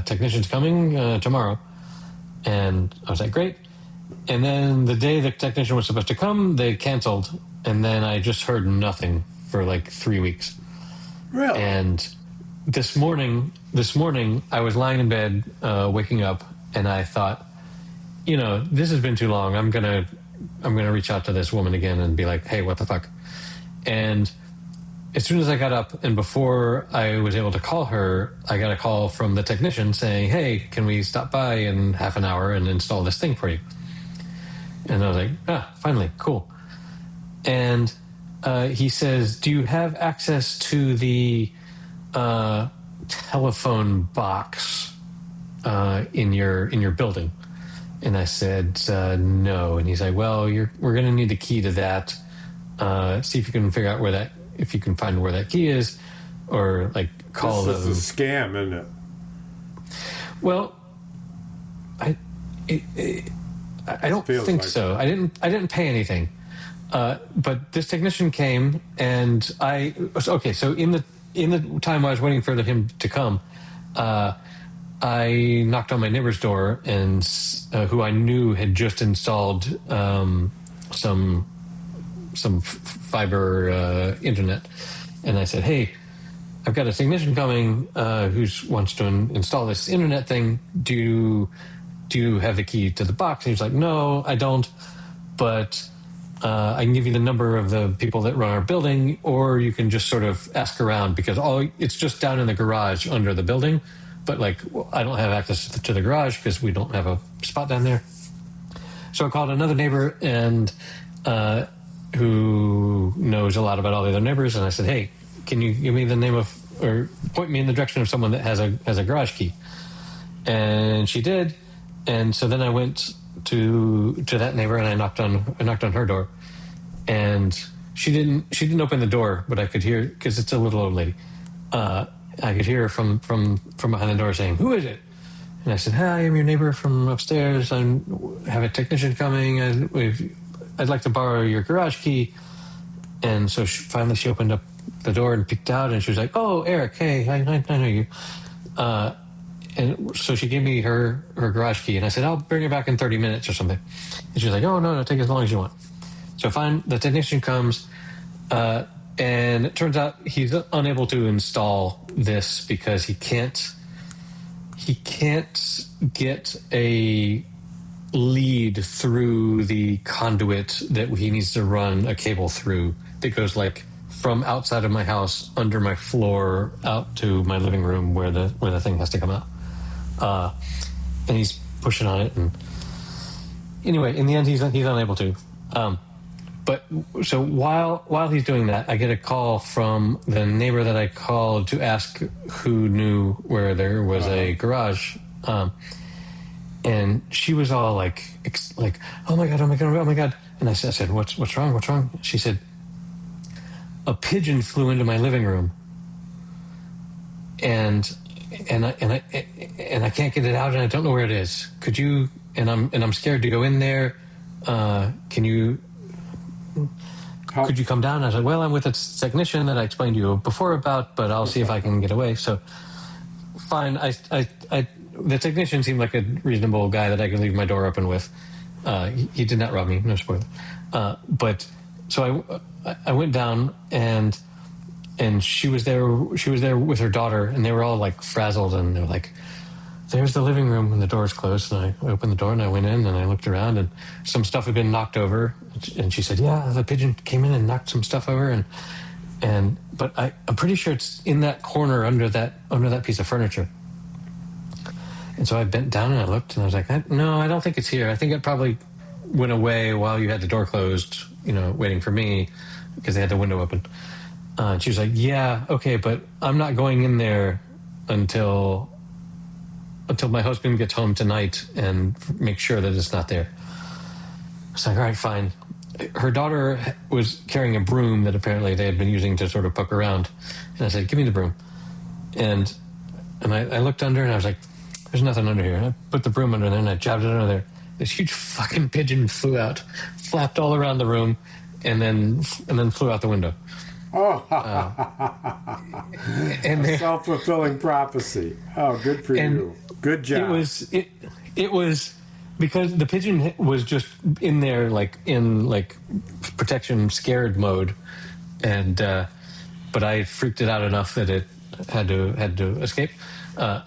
Speaker 2: technician's coming tomorrow. And I was like, great. And then the day the technician was supposed to come, they canceled. And then I just heard nothing for like 3 weeks.
Speaker 1: Really?
Speaker 2: And this morning, I was lying in bed, waking up, and I thought, this has been too long. I'm gonna reach out to this woman again and be like, hey, what the fuck? And as soon as I got up, and before I was able to call her, I got a call from the technician saying, hey, can we stop by in half an hour and install this thing for you? And I was like, finally, cool. And he says, do you have access to the telephone box in your building? And I said, no. And he's like, well, we're going to need the key to that. See if you can figure out if you can find where that key is, or like call them.
Speaker 1: This is a scam, isn't it?
Speaker 2: Well, I don't think like so. I didn't pay anything. But this technician came, and so in the time I was waiting for him to come, I knocked on my neighbor's door, and who I knew had just installed some fiber internet, and I said, hey, I've got a technician coming who wants to install this internet thing. Do you have the key to the box? And he's like, no, I don't, but I can give you the number of the people that run our building, or you can just sort of ask around, because it's just down in the garage under the building. But I don't have access to the garage because we don't have a spot down there. So I called another neighbor and who knows a lot about all the other neighbors, and I said, hey, can you give me the name of, or point me in the direction of someone that has a garage key? And she did. And so then I went to that neighbor, and I knocked on her door, and she didn't open the door, but I could hear, because it's a little old lady. I could hear her from behind the door saying, who is it? And I said, hi, I'm your neighbor from upstairs. I have a technician coming. I'd like to borrow your garage key. And so finally she opened up the door and peeked out, and she was like, oh, Eric, hey, I know you. And so she gave me her garage key, and I said, I'll bring her back in 30 minutes or something. And she was like, oh, no, take as long as you want. So the technician comes, and it turns out he's unable to install this because he can't get a lead through the conduit that he needs to run a cable through that goes like from outside of my house under my floor out to my living room where the thing has to come out. And he's pushing on it, and anyway, in the end, he's unable to. But so while he's doing that, I get a call from the neighbor that I called to ask who knew where there was a garage. And she was all like, oh my God. And I said, what's wrong? She said, a pigeon flew into my living room, and I can't get it out, and I don't know where it is. Could you? And I'm scared to go in there. Could you come down? I was like, well, I'm with a technician that I explained to you before about, but I'll see if I can get away. So fine. The technician seemed like a reasonable guy that I could leave my door open with. He did not rob me, no spoiler. But I went down and she was there with her daughter, and they were all like frazzled, and they were like, there's the living room when the door's closed. And I opened the door and I went in and I looked around, and some stuff had been knocked over. And she said, yeah, the pigeon came in and knocked some stuff over. But I'm pretty sure it's in that corner under that piece of furniture. And so I bent down and I looked, and I was like, no, I don't think it's here. I think it probably went away while you had the door closed, waiting for me, because they had the window open. And she was like, yeah, okay, but I'm not going in there until my husband gets home tonight and make sure that it's not there. I was like, all right, fine. Her daughter was carrying a broom that apparently they had been using to sort of poke around. And I said, give me the broom. And I looked under, and I was like, there's nothing under here. And I put the broom under there and I jabbed it under there. This huge fucking pigeon flew out, flapped all around the room, and then flew out the window.
Speaker 1: Oh,
Speaker 2: and
Speaker 1: a self-fulfilling prophecy. Oh, good for you. Good job.
Speaker 2: It was because the pigeon was just in there, in protection scared mode, and but I freaked it out enough that it had to escape.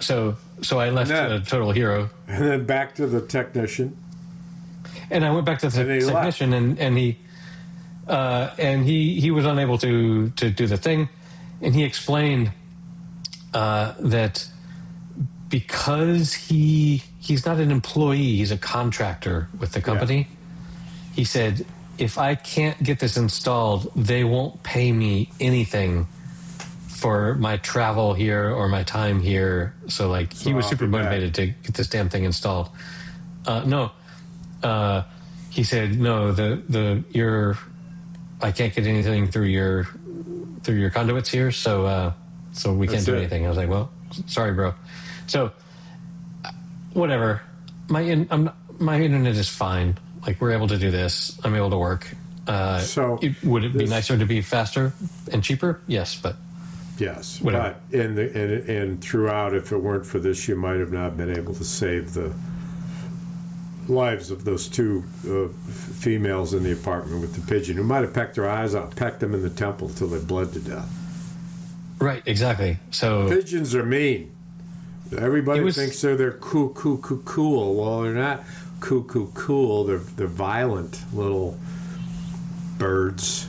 Speaker 2: So I left a total hero.
Speaker 1: And then back to the technician.
Speaker 2: And I went back to the technician, and he was unable to do the thing, and he explained that because he's not an employee, he's a contractor with the company. Yeah. He said, if I can't get this installed, they won't pay me anything for my travel here or my time here. So he was super motivated to get this damn thing installed. He said, no, I can't get anything through your conduits here, so we can't do anything. I was like, well, sorry, bro. So whatever. My internet is fine. We're able to do this. I'm able to work. Would it be nicer to be faster and cheaper? Yes, but
Speaker 1: yes.
Speaker 2: Whatever.
Speaker 1: But and throughout, if it weren't for this, you might have not been able to save the lives of those two females in the apartment with the pigeon, who might have pecked their eyes out, pecked them in the temple till they bled to death.
Speaker 2: Right, exactly. So
Speaker 1: pigeons are mean. Everybody thinks they're cool. Well, they're not cool. They're violent little birds.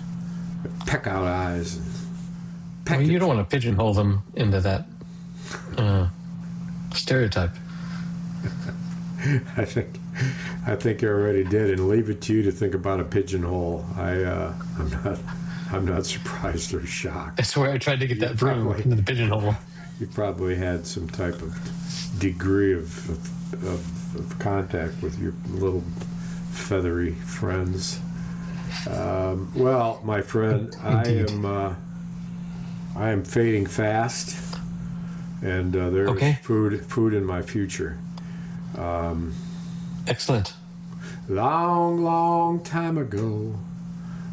Speaker 1: Peck out eyes.
Speaker 2: You don't want to pigeonhole them into that stereotype.
Speaker 1: I think you already did, and leave it to you to think about a pigeonhole. I'm not surprised or shocked.
Speaker 2: That's where I tried to get that broom into the pigeonhole.
Speaker 1: You probably had some type of degree of contact with your little feathery friends. Well, my friend, I am fading fast, and there's food in my future.
Speaker 2: Excellent.
Speaker 1: Long time ago,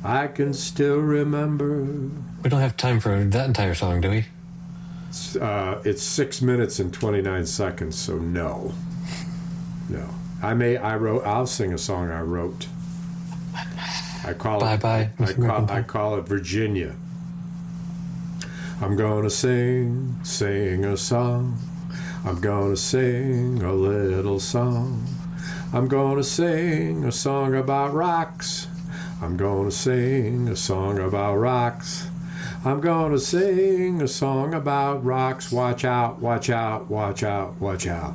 Speaker 1: I can still remember.
Speaker 2: We don't have time for that entire song, do we?
Speaker 1: It's 6 minutes and 29 seconds, so no. I'll sing a song I wrote. I call it Virginia. I'm gonna sing a song. I'm gonna sing a little song. I'm gonna sing a song about rocks. I'm gonna sing a song about rocks. I'm gonna sing a song about rocks. Watch out, watch out, watch out, watch out.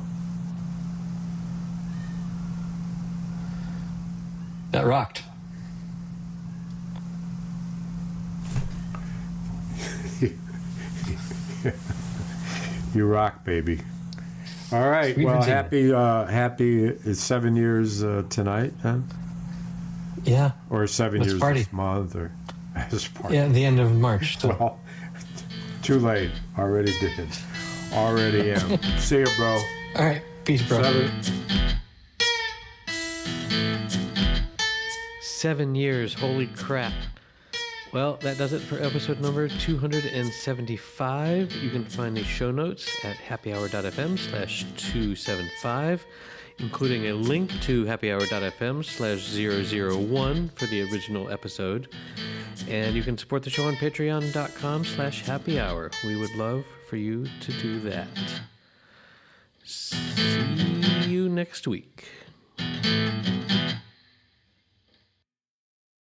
Speaker 2: That rocked.
Speaker 1: You rock, baby. All right.
Speaker 2: Sweet
Speaker 1: well,
Speaker 2: Virginia.
Speaker 1: happy 7 years tonight, then?
Speaker 2: Yeah.
Speaker 1: Or 7
Speaker 2: Let's
Speaker 1: years
Speaker 2: party.
Speaker 1: this month, or this party.
Speaker 2: Yeah, the end of March. So.
Speaker 1: Well, too late. Already did. Already am. See you, bro.
Speaker 2: All right. Peace, bro. 7 years. Holy crap. Well, that does it for episode number 275. You can find the show notes at happyhour.fm/275.
Speaker 3: including a link to happyhour.fm/001 for the original episode. And you can support the show on patreon.com/happyhour. We would love for you to do that. See you next week.